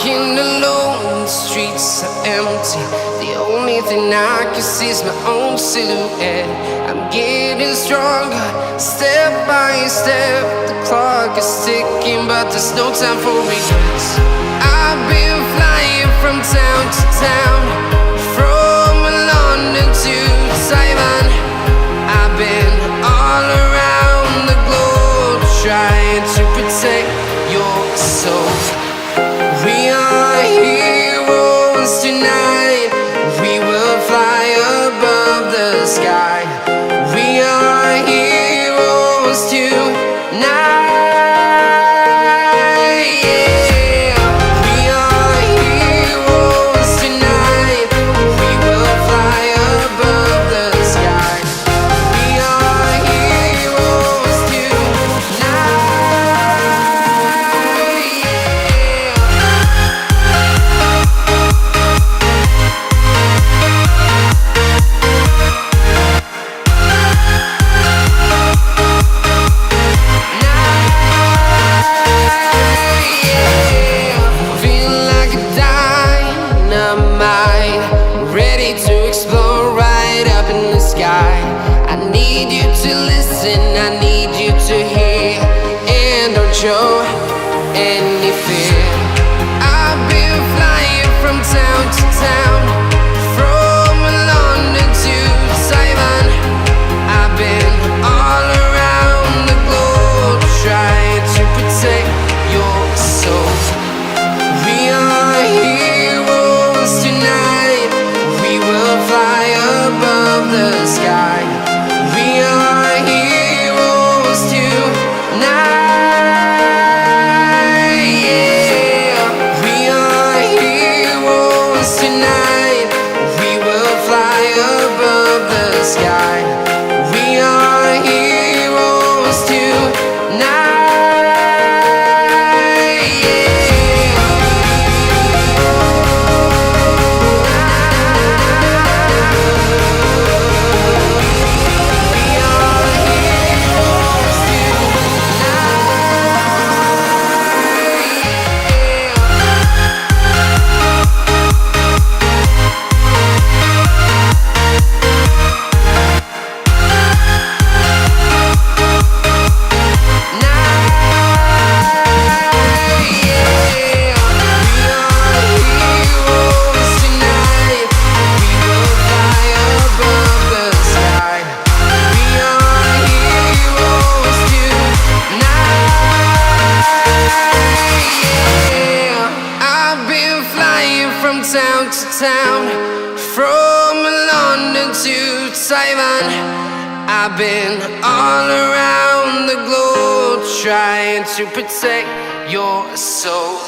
walking alone, the streets are empty. The only thing I can see is my own silhouette. I'm getting stronger, step by step. The clock is ticking, but there's no time for regrets. I've been flying from town to town, from London to Taiwan. I've been all around the globe, trying to protect your soul. We are heroes tonight. We will fly above the sky. We are heroes tonight. Show any fear. I've been flying from town to town, from London to Taiwan. I've been all around the globe, trying to protect your soul. We are heroes tonight. We will fly above the sky. We are heroes tonight. I've been all around the globe, trying to protect your soul.